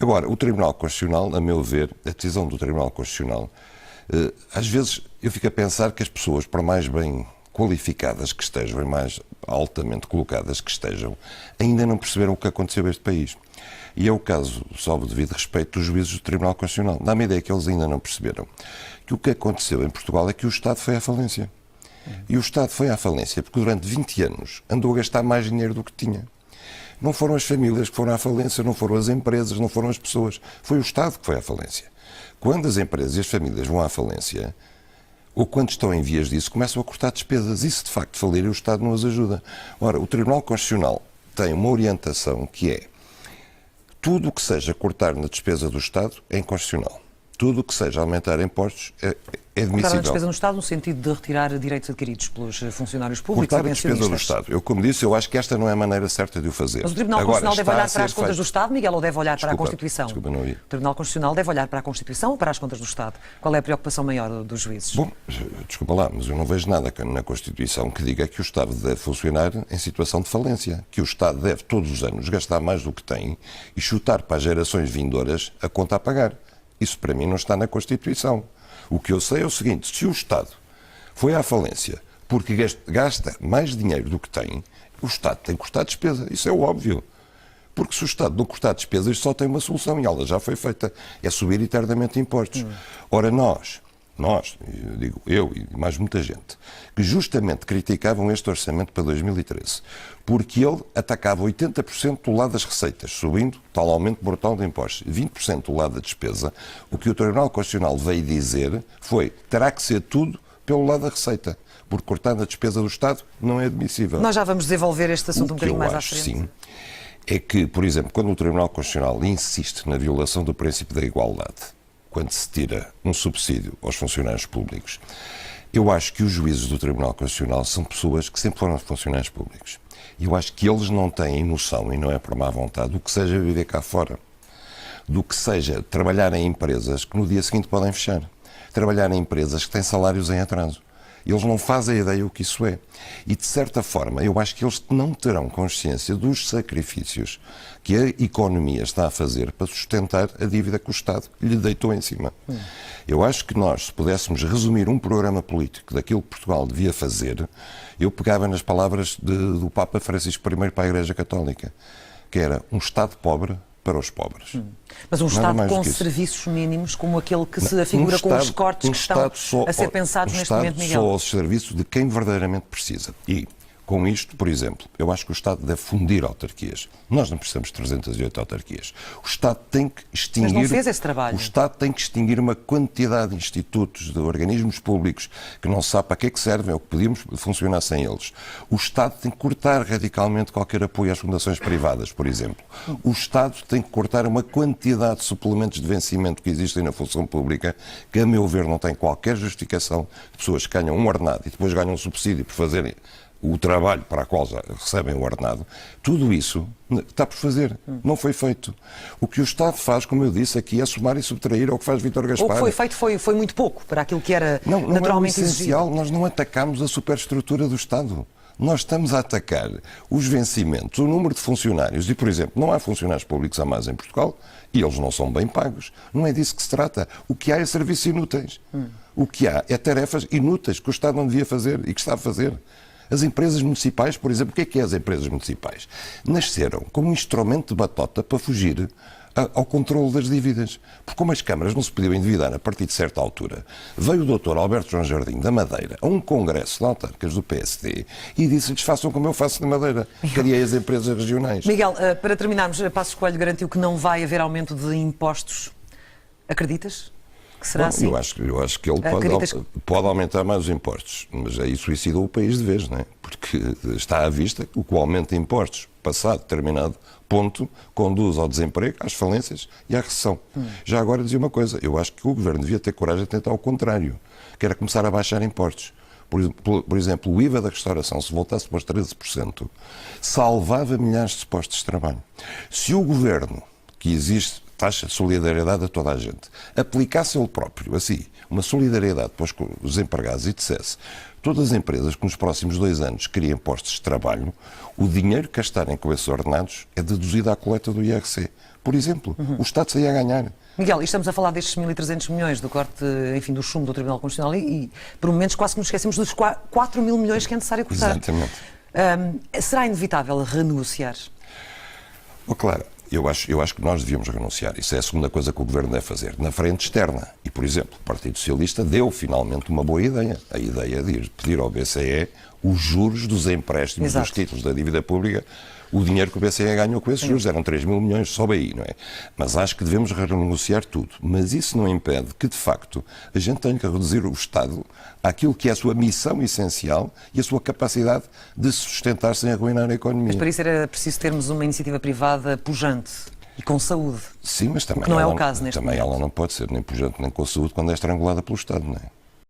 Agora, o Tribunal Constitucional, a meu ver, a decisão do Tribunal Constitucional, às vezes eu fico a pensar que as pessoas, por mais bem qualificadas que estejam e mais altamente colocadas que estejam, ainda não perceberam o que aconteceu a este país. E é o caso, salvo devido respeito, dos juízes do Tribunal Constitucional. Dá-me a ideia que eles ainda não perceberam que o que aconteceu em Portugal é que o Estado foi à falência. E o Estado foi à falência porque durante 20 anos andou a gastar mais dinheiro do que tinha. Não foram as famílias que foram à falência, não foram as empresas, não foram as pessoas. Foi o Estado que foi à falência. Quando as empresas e as famílias vão à falência, ou quando estão em vias disso, começam a cortar despesas. E se de facto falirem, o Estado não as ajuda. Ora, o Tribunal Constitucional tem uma orientação que é: tudo o que seja cortar na despesa do Estado é inconstitucional. Tudo o que seja aumentar impostos é admissível. Cortar a despesa no Estado no sentido de retirar direitos adquiridos pelos funcionários públicos. Cortar a despesa do Estado. Eu, como disse, eu acho que esta não é a maneira certa de o fazer. Mas o Tribunal Constitucional deve olhar para as contas do Estado, Miguel, ou deve olhar para a Constituição? Desculpa, não ia. O Tribunal Constitucional deve olhar para a Constituição ou para as contas do Estado? Qual é a preocupação maior dos juízes? Bom, desculpa lá, mas eu não vejo nada na Constituição que diga que o Estado deve funcionar em situação de falência, que o Estado deve todos os anos gastar mais do que tem e chutar para as gerações vindouras a conta a pagar. Isso para mim não está na Constituição. O que eu sei é o seguinte: se o Estado foi à falência porque gasta mais dinheiro do que tem, o Estado tem que cortar despesa. Isso é o óbvio. Porque se o Estado não cortar despesas, só tem uma solução, e ela já foi feita: é subir eternamente impostos. Ora, nós, digo eu e mais muita gente, que justamente criticavam este orçamento para 2013, porque ele atacava 80% do lado das receitas, subindo tal aumento brutal de impostos, 20% do lado da despesa. O que o Tribunal Constitucional veio dizer foi: terá que ser tudo pelo lado da receita, porque cortar na despesa do Estado não é admissível. Nós já vamos desenvolver este assunto um bocadinho mais à frente. Sim, é que, por exemplo, quando o Tribunal Constitucional insiste na violação do princípio da igualdade, quando se tira um subsídio aos funcionários públicos, eu acho que os juízes do Tribunal Constitucional são pessoas que sempre foram funcionários públicos. E eu acho que eles não têm noção, e não é por má vontade, do que seja viver cá fora, do que seja trabalhar em empresas que no dia seguinte podem fechar, trabalhar em empresas que têm salários em atraso. Eles não fazem ideia o que isso é. E, de certa forma, eu acho que eles não terão consciência dos sacrifícios que a economia está a fazer para sustentar a dívida que o Estado lhe deitou em cima. Eu acho que nós, se pudéssemos resumir um programa político daquilo que Portugal devia fazer, eu pegava nas palavras do Papa Francisco I para a Igreja Católica, que era um Estado pobre para os pobres. Mas um Estado com serviços mínimos, como aquele que se afigura com os cortes que estão a ser pensados neste momento, Miguel? Só aos serviços de quem verdadeiramente precisa. E, com isto, por exemplo, eu acho que o Estado deve fundir autarquias. Nós não precisamos de 308 autarquias. O Estado tem que extinguir... Mas não fez esse trabalho. O Estado tem que extinguir uma quantidade de institutos, de organismos públicos, que não sabe para que é que servem ou que podíamos funcionar sem eles. O Estado tem que cortar radicalmente qualquer apoio às fundações privadas, por exemplo. O Estado tem que cortar uma quantidade de suplementos de vencimento que existem na função pública, que, a meu ver, não tem qualquer justificação, de pessoas que ganham um ordenado e depois ganham um subsídio por fazerem o trabalho para o qual já recebem o ordenado. Tudo isso está por fazer. Não foi feito. O que o Estado faz, como eu disse aqui, é somar e subtrair ao que faz Vítor Gaspar. O que foi feito foi muito pouco para aquilo que era naturalmente essencial. exigido. Nós não atacámos a superestrutura do Estado. Nós estamos a atacar os vencimentos, o número de funcionários. E, por exemplo, não há funcionários públicos a mais em Portugal e eles não são bem pagos. Não é disso que se trata. O que há é serviços inúteis. O que há é tarefas inúteis que o Estado não devia fazer e que está a fazer. As empresas municipais, por exemplo, o que é as empresas municipais? Nasceram como um instrumento de batota para fugir ao controle das dívidas. Porque como as câmaras não se podiam endividar a partir de certa altura, veio o Dr. Alberto João Jardim da Madeira a um congresso de autarcas do PSD e disse-lhes: façam como eu faço na Madeira. Criei as empresas regionais. Miguel, para terminarmos, Passos Coelho garantiu que não vai haver aumento de impostos. Acreditas? Será assim? Eu acho que ele pode aumentar mais os impostos, mas aí suicidou o país de vez, não é? Porque está à vista que o aumento de impostos, passado determinado ponto, conduz ao desemprego, às falências e à recessão. Já agora dizia uma coisa: eu acho que o Governo devia ter coragem de tentar o contrário, que era começar a baixar impostos. Por exemplo, o IVA da restauração, se voltasse para os 13%, salvava milhares de postos de trabalho. Se o Governo, que existe taxa de solidariedade a toda a gente, aplicasse ele próprio, assim, uma solidariedade para os empregados e dissesse: todas as empresas que nos próximos 2 anos criem postos de trabalho, o dinheiro que gastarem com esses ordenados é deduzido à coleta do IRC. por exemplo. O Estado saía a ganhar. Miguel, e estamos a falar destes 1.300 milhões do corte, enfim, do chumbo do Tribunal Constitucional e por momentos quase que nos esquecemos dos 4 mil milhões que é necessário cortar. Exatamente. Será inevitável renegociar? Claro, eu acho que nós devíamos renunciar. Isso é a segunda coisa que o Governo deve fazer. Na frente externa. E, por exemplo, o Partido Socialista deu finalmente uma boa ideia. A ideia de pedir ao BCE os juros dos empréstimos, Exato, dos títulos da dívida pública, o dinheiro que o BCE ganhou com esses juros, eram 3 mil milhões, sobe aí, não é? Mas acho que devemos renegociar tudo. Mas isso não impede que, de facto, a gente tenha que reduzir o Estado àquilo que é a sua missão essencial e a sua capacidade de se sustentar sem arruinar a economia. Mas para isso era preciso termos uma iniciativa privada pujante e com saúde. Sim, mas também, que não é o caso neste também momento. ela não pode ser nem pujante nem com saúde quando é estrangulada pelo Estado, não é?